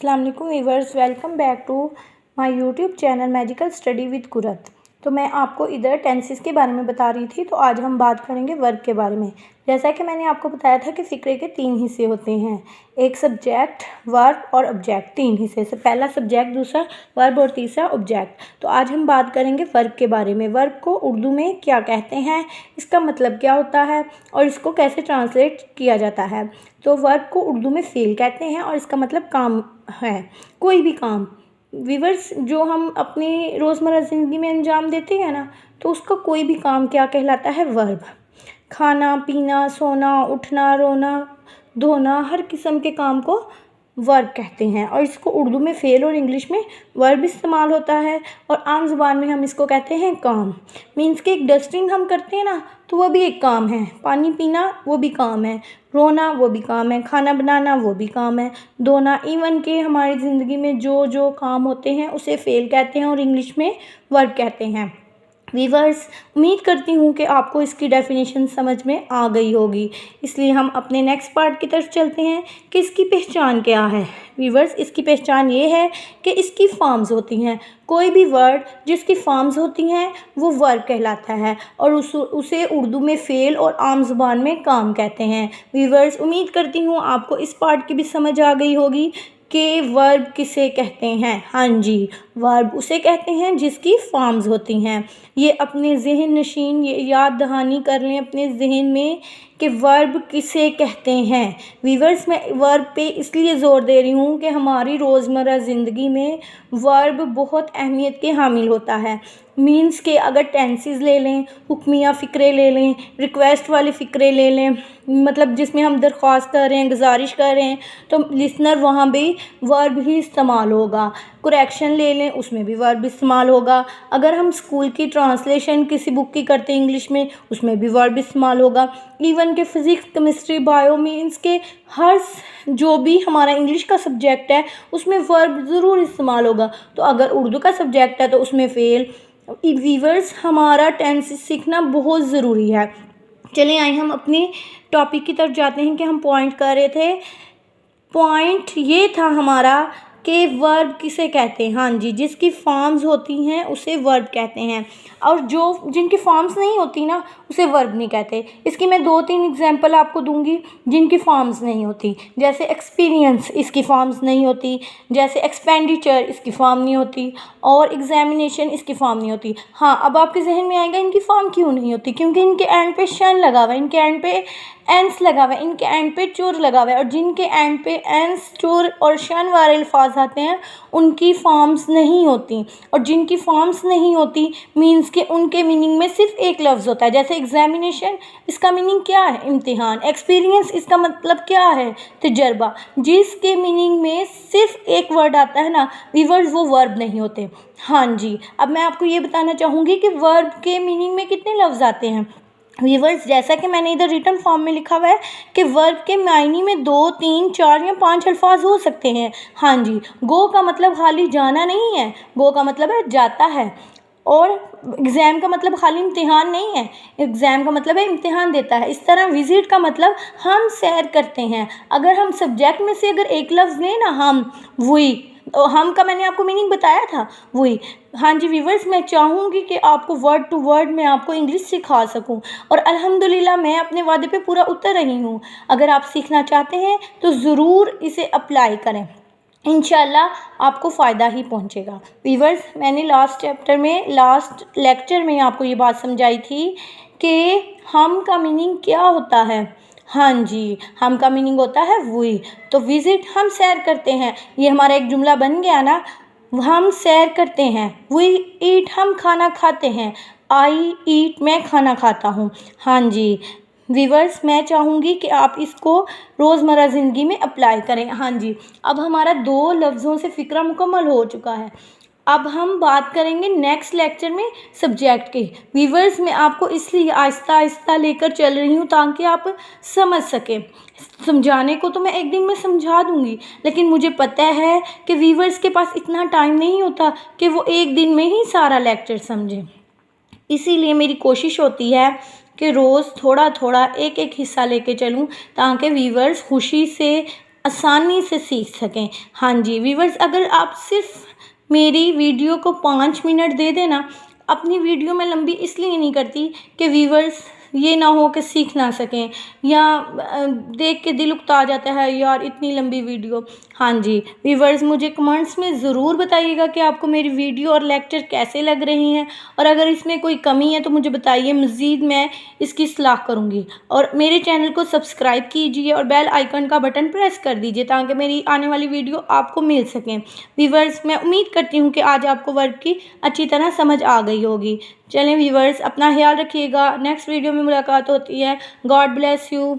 अस्सलाम वालेकुम viewers, welcome back to my YouTube channel magical study with Qurat. तो मैं आपको इधर टेंसेस के बारे में बता रही थी। तो आज हम बात करेंगे वर्ब के बारे में। जैसा कि मैंने आपको बताया था कि फ़िक्रे के 3 हिस्से होते हैं, एक सब्जेक्ट, वर्ब और ऑब्जेक्ट। 3 हिस्से से, पहला सब्जेक्ट, दूसरा वर्ब और तीसरा ऑब्जेक्ट। तो आज हम बात करेंगे वर्ब के बारे में। वर्ब को उर्दू में क्या कहते हैं, इसका मतलब क्या होता है और इसको कैसे ट्रांसलेट किया जाता है। तो वर्ब को उर्दू में फ़ेल कहते हैं और इसका मतलब काम है, कोई भी काम। वीवर्स, जो हम अपनी रोज़मर्रा ज़िंदगी में अंजाम देते हैं ना, तो उसका कोई भी काम क्या कहलाता है, वर्ब। खाना पीना, सोना, उठना, रोना, धोना, हर किस्म के काम को वर्ब कहते हैं और इसको उर्दू में फ़ेल और इंग्लिश में वर्ब इस्तेमाल होता है और आम ज़ुबान में हम इसको कहते हैं काम। मीन्स कि एक डस्टिंग हम करते हैं ना, तो वह भी एक काम है। पानी पीना वो भी काम है, रोना वो भी काम है, खाना बनाना वो भी काम है, धोना, इवन के हमारी ज़िंदगी में जो जो काम होते हैं उसे फ़ेल कहते हैं और इंग्लिश में वर्ब कहते हैं। वीवर्स, उम्मीद करती हूँ कि आपको इसकी डेफिनेशन समझ में आ गई होगी। इसलिए हम अपने नेक्स्ट पार्ट की तरफ चलते हैं कि इसकी पहचान क्या है। वीवर्स, इसकी पहचान ये है कि इसकी फॉर्म्स होती हैं। कोई भी वर्ड जिसकी फॉर्म्स होती हैं वो वर्ब कहलाता है और उसे उर्दू में फ़ेल और आम ज़ुबान में काम कहते हैं। वीवर्स, उम्मीद करती हूँ आपको इस पार्ट की भी समझ आ गई होगी कि वर्ब किसे कहते हैं। हाँ जी, वर्ब उसे कहते हैं जिसकी फॉर्म्स होती हैं। ये अपने ज़हन नशीन, ये याद दहानी कर लें अपने ज़हन में कि वर्ब किसे कहते हैं। वीवर्स, मैं वर्ब पे इसलिए ज़ोर दे रही हूँ कि हमारी रोज़मर्रा ज़िंदगी में वर्ब बहुत अहमियत के हामिल होता है। मीन्स के अगर टेंसेस ले लें, हुक्मिया फ़िक्रे ले लें, रिक्वेस्ट वाले फ़िक्रे ले लें, मतलब जिसमें हम दरख्वास्त कर रहे हैं, गुजारिश कर रहे हैं, तो लिसनर वहाँ भी वर्ब ही इस्तेमाल होगा। करेक्शन ले लें, उसमें भी वर्ब इस्तेमाल होगा। अगर हम स्कूल की ट्रांसलेशन किसी बुक की करते हैं इंग्लिश में, उसमें भी वर्ब इस्तेमाल होगा। इवन के फिज़िक्स, केमिस्ट्री, बायो, मीन्स के हर जो भी हमारा इंग्लिश का सब्जेक्ट है उसमें वर्ब ज़रूर इस्तेमाल होगा। तो अगर उर्दू का सब्जेक्ट है तो उसमें फ़ेल। वीवर्स, हमारा टेंस सीखना बहुत ज़रूरी है। चलिए आइए हम अपनी टॉपिक की तरफ जाते हैं कि हम पॉइंट कर रहे थे। पॉइंट ये था हमारा कि वर्ब किसे कहते हैं। हाँ जी, जिसकी फॉर्म्स होती हैं उसे वर्ब कहते हैं और जो जिनकी फॉर्म्स नहीं होती ना उसे वर्ब नहीं कहते। इसकी मैं 2-3 एग्जांपल आपको दूंगी जिनकी फॉर्म्स नहीं होती। जैसे एक्सपीरियंस, इसकी फॉर्म्स नहीं होती। जैसे एक्सपेंडिचर, इसकी फॉर्म नहीं होती। और एग्जामिनेशन, इसकी फॉर्म नहीं होती। हाँ, अब आपके जहन में आएगा इनकी फॉर्म क्यों नहीं होती, क्योंकि इनके एंड पे शन लगा हुआ है, इनके एंड पे एंस लगा हुआ है, इनके एंड पे चोर लगा हुआ है और जिनके एंड पे एंस, चोर और शन वाले अल्फाज आते हैं उनकी फॉर्म्स नहीं होती। और जिनकी फॉर्म्स नहीं होती मीन्स के उनके मीनिंग में सिर्फ एक लफ्ज़ होता है। जैसे एग्जामिनेशन, इसका मीनिंग क्या है, इम्तिहान। एक्सपीरियंस, इसका मतलब क्या है, तजर्बा। जिसके मीनिंग में सिर्फ एक वर्ड आता है ना वीवर्स, वो वर्ब नहीं होते। हाँ जी, अब मैं आपको ये बताना चाहूँगी कि वर्ब के मीनिंग में कितने लफ्ज़ आते हैं। वीवर्स, जैसा कि मैंने इधर रिटन फॉर्म में लिखा हुआ है कि वर्ब के मायने में 2, 3, 4 या 5 अल्फाज हो सकते हैं। हाँ जी, गो का मतलब खाली जाना नहीं है, गो का मतलब है जाता है। और एग्ज़ाम का मतलब खाली इम्तिहान नहीं है, एग्ज़ाम का मतलब है इम्तिहान देता है। इस तरह विज़िट का मतलब हम सैर करते हैं। अगर हम सब्जेक्ट में से अगर एक लफ्ज़ लें ना, हम, वही, तो हम का मैंने आपको मीनिंग बताया था, वही। हाँ जी वीवर्स, मैं चाहूँगी कि आपको वर्ड टू वर्ड मैं आपको इंग्लिश सिखा सकूँ और अल्हम्दुलिल्लाह मैं अपने वादे पे पूरा उतर रही हूँ। अगर आप सीखना चाहते हैं तो ज़रूर इसे अप्लाई करें, इंशाल्लाह आपको फ़ायदा ही पहुँचेगा। वीवर्स, मैंने लास्ट लेक्चर में आपको ये बात समझाई थी कि हम का मीनिंग क्या होता है। हाँ जी, हम का मीनिंग होता है वही। तो विज़िट, हम सैर करते हैं, ये हमारा एक जुमला बन गया ना। हम सैर करते हैं। वी ईट, हम खाना खाते हैं। आई ईट, मैं खाना खाता हूँ। हाँ जी वीवर्स, मैं चाहूँगी कि आप इसको रोज़मर्रा ज़िंदगी में अप्लाई करें। हाँ जी, अब हमारा 2 लफ्ज़ों से फ़िक्रा मुकम्मल हो चुका है। अब हम बात करेंगे नेक्स्ट लेक्चर में सब्जेक्ट के। वीवर्स, मैं आपको इसलिए आहिस्ता आहिस्ता लेकर चल रही हूँ ताकि आप समझ सकें। समझाने को तो मैं एक दिन में समझा दूँगी, लेकिन मुझे पता है कि वीवर्स के पास इतना टाइम नहीं होता कि वो एक दिन में ही सारा लेक्चर समझें। इसीलिए मेरी कोशिश होती है कि रोज़ थोड़ा थोड़ा एक एक हिस्सा लेके चलूँ ताकि वीवर्स खुशी से आसानी से सीख सकें। हाँ जी व्यूवर्स, अगर आप सिर्फ मेरी वीडियो को 5 मिनट दे देना, अपनी वीडियो मैं लंबी इसलिए नहीं करती कि व्यूवर्स ये ना हो कि सीख ना सकें या देख के दिल उकता जाता है यार इतनी लंबी वीडियो। हाँ जी व्यूवर्स, मुझे कमेंट्स में ज़रूर बताइएगा कि आपको मेरी वीडियो और लेक्चर कैसे लग रही हैं, और अगर इसमें कोई कमी है तो मुझे बताइए, मज़ीद मैं इसकी इस्लाह करूँगी। और मेरे चैनल को सब्सक्राइब कीजिए और बेल आइकन का बटन प्रेस कर दीजिए ताकि मेरी आने वाली वीडियो आपको मिल सकें। व्यूवर्स, मैं उम्मीद करती हूँ कि आज आपको वर्क की अच्छी तरह समझ आ गई होगी। चलें व्यूवर्स, अपना ख्याल रखिएगा। नेक्स्ट वीडियो में मुलाकात होती है। God bless you.